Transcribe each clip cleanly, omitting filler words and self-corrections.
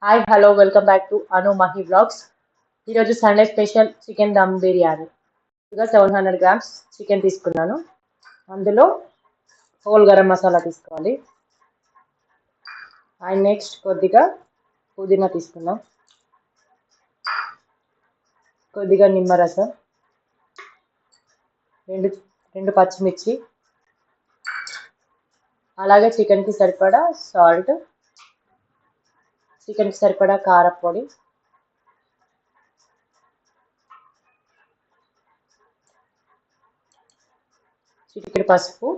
Hi hello welcome back to Anu Mahi vlogs. ఈరోజు Sunday special chicken dum biryani. ఇక 700 grams chicken తీసుకున్నాను. అందులో హోల్ గరం మసాలా తీసుకోవాలి. అండ్ నెక్స్ట్ కొద్దిగా పుదీనా తీసుకుందాం, కొద్దిగా నిమ్మరసం, రెండు రెండు పచ్చిమిర్చి, అలాగే చికెన్కి సరిపడా సాల్ట్, చికెన్కి సరిపడా కారపొడి, చిటికెడు పసుపు,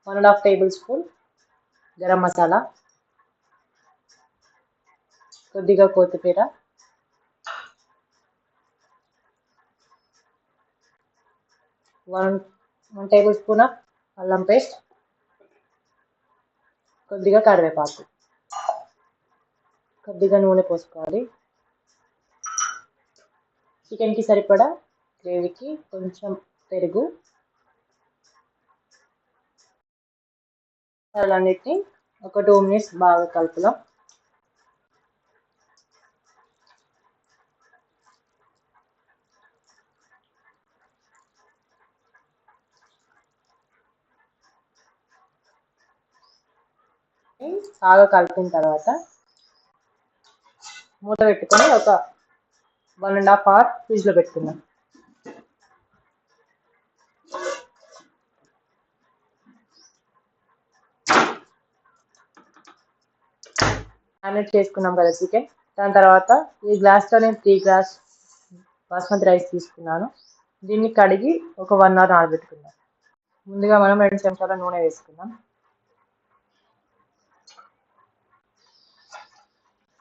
1.5 టేబుల్ స్పూన్ గరం మసాలా, కొద్దిగా కొత్తిమీర, 1 టేబుల్ స్పూన్ ఆఫ్ అల్లం పేస్ట్, కొద్దిగా కరివేపాకు, కొద్దిగా నూనె పోసుకోవాలి. చికెన్కి సరిపడా గ్రేవీకి కొంచెం పెరుగు, మసాలాలన్నిటిని ఒక 2 మినిట్స్ బాగా కలుపుదాం. బాగా కలిపిన తర్వాత మూత పెట్టుకొని ఒక 1.5 అవర్ ఫ్రిడ్జ్లో పెట్టుకుందాం. మ్యారినేట్ చేసుకున్నాం కదా చికెన్. దాని తర్వాత ఈ గ్లాస్తో నేను 3 గ్లాస్ బాస్మతి రైస్ తీసుకున్నాను. దీన్ని కడిగి ఒక 1 అవర్ నానబెట్టుకుందాం. ముందుగా మనం 2 చెంచాల నూనె వేసుకుందాం.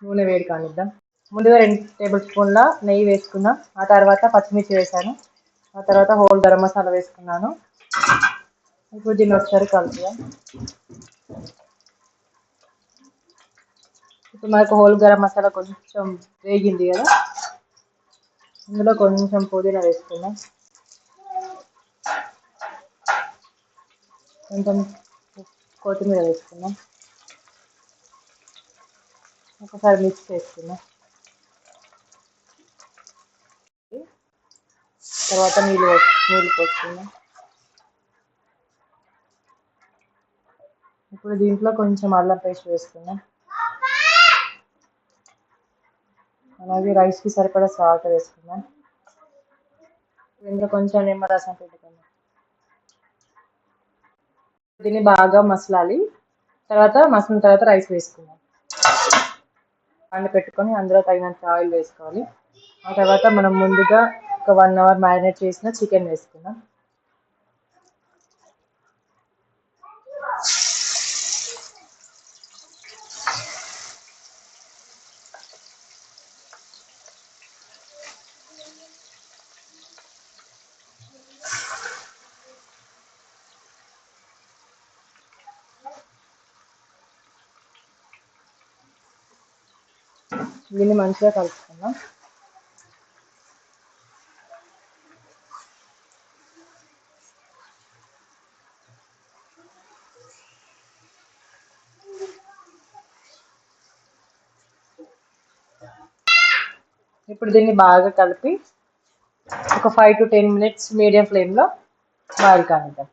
నూనె వేడి కానిద్దాం. ముందుగా 2 టేబుల్ స్పూన్ల నెయ్యి వేసుకుందాం. ఆ తర్వాత పచ్చిమిర్చి వేసాను. ఆ తర్వాత హోల్ గరం మసాలా వేసుకున్నాను. ఇప్పుడు దీన్ని ఒకసారి కలుపుదాం. ఇప్పుడు మనకు హోల్ గరం మసాలా కొంచెం వేగింది కదా, ఇందులో కొంచెం పుదీనా వేసుకుందాం, కొంచెం కొత్తిమీర వేసుకుందాం, ఒకసారి మిక్స్ చేసుకుందాం. తర్వాత నీళ్ళు పోసుకుందాం. ఇప్పుడు దీంట్లో కొంచెం అల్లం పేస్ట్ వేసుకుందాం. అలాగే రైస్కి సరిపడా సాల్ట్ వేసుకుందాం. ఇందులో కొంచెం నిమ్మరసం పెట్టుకుందాం. దీన్ని బాగా మసలాలి. మసిలిన తర్వాత రైస్ వేసుకుందాం. పెట్టుకొని అందులో తగినంత ఆయిల్ వేసుకోవాలి. ఆ తర్వాత మనం ముందుగా ఒక 1 అవర్ మ్యారినేట్ చేసిన చికెన్ వేసుకుందాం. దీన్ని మంచిగా కలుపుకుందాం. ఇప్పుడు దీన్ని బాగా కలిపి ఒక 5 to 10 మినిట్స్ మీడియం ఫ్లేమ్లో బాయిల్ కానిద్దాం.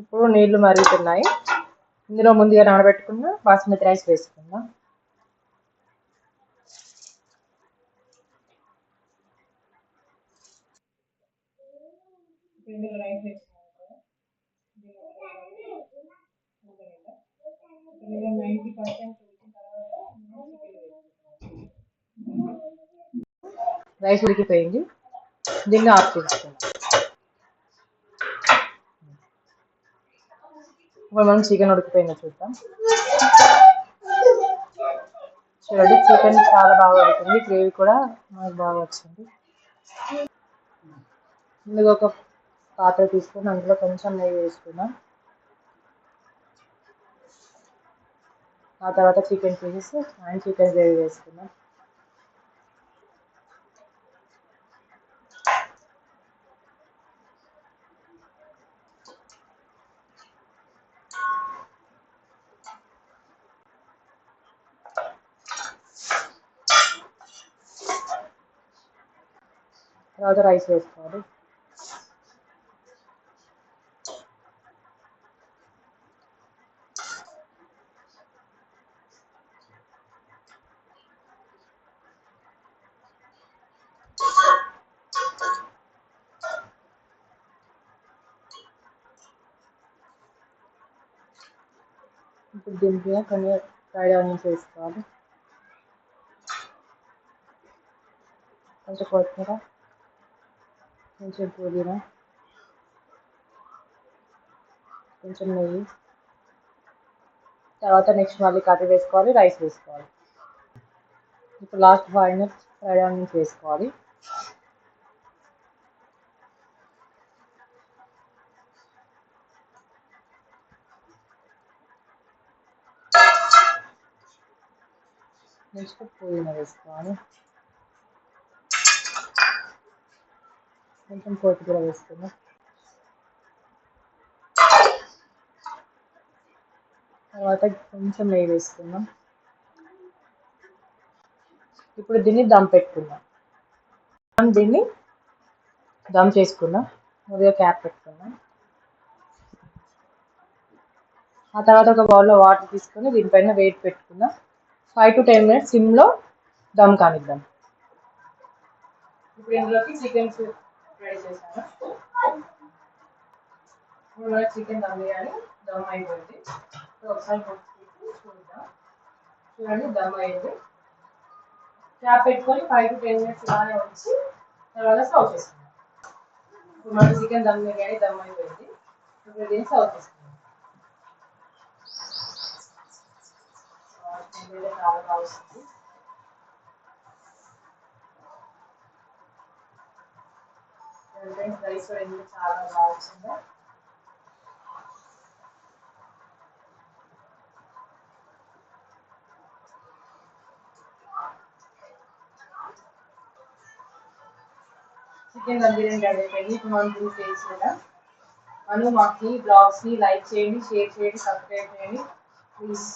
ఇప్పుడు నీళ్లు మరుగుతున్నాయి. ఇందులో ముందుగా నానబెట్టుకున్న బాస్మతి రైస్ వేసుకుందాం. ఇందులో రైస్ వేసుకున్నాం కదా, 90% రైస్ ఉడికిపోయింది. దీన్ని ఆఫ్ చేసుకుందాం. ఇప్పుడు మనం చికెన్ ఉడికిపోయిందో చూద్దాం. చూడండి, చికెన్ చాలా బాగా ఉడికింది. గ్రేవీ కూడా మనకు బాగా వచ్చింది. ముందుగా ఒక పాత్ర తీసుకొని అందులో కొంచెం నెయ్యి వేసుకుందాం. ఆ తర్వాత chicken pieces and chicken gravy వేసుకుందాం. తర్వాత రైస్ వేసుకోవాలి. ఇప్పుడు దీనికి కొన్ని ఫ్రైడ్ ఆనియన్స్ వేసుకోవాలి, కొంచెం కొత్తిమీర, కొంచెం పుదీనా, కొంచెం నెయ్యి. తర్వాత నెక్స్ట్ మళ్ళీ కర్రీ వేసుకోవాలి, రైస్ వేసుకోవాలి. ఇప్పుడు లాస్ట్ 5 మినిట్స్ ఫ్రైడ్ ఆనియన్స్ వేసుకోవాలి. నెక్స్ట్ పుదీనా వేసుకోవాలి, కొంచెం కొత్తిమీర వేసుకుందాం. తర్వాత కొంచెం నెయ్యి వేసుకుందాం. ఇప్పుడు దీన్ని దమ్ పెట్టుకుందాం. దీన్ని దమ్ చేసుకుందాం. ముందుగా క్యాప్ పెట్టుకుందాం. ఆ తర్వాత ఒక బౌల్లో వాటర్ తీసుకొని దీనిపైన వెయిట్ పెట్టుకుందాం. 5 to 10 మినిట్స్ సిమ్లో దమ్ కానిద్దాం. ఇప్పుడు ఇందులోకి చికెన్ సూప్ రెడీ చేశాను. ఇప్పుడు మనకి చికెన్ దమ్ వేయాలి. దమ్ అయిపోయింది. ఒకసారి చూద్దాం. చూడండి, దమ్ అయింది. క్యాప్ పెట్టుకొని 5 to 10 మినిట్స్ ఇలానే వచ్చి తర్వాత సర్వ్ చేసుకుందాం. ఇప్పుడు మన చికెన్ దమ్ బిర్యానీ దమ్ అయిపోయింది. ఇప్పుడు దీన్ని సర్వ్ చేసుకుందాం. చాలా బాగా వస్తుంది. రైస్ కూడా చాలా బాగా వచ్చిందో. చికెన్ దమ్ బిర్యానీ రెడీ అయిపోయింది. ఇప్పుడు మనం చూసి చేసేదా మాకు బ్లాగ్స్ని లైక్ చేయండి, షేర్ చేయండి, సబ్స్క్రైబ్ చేయండి ప్లీజ్.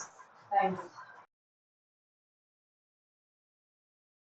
Thank you.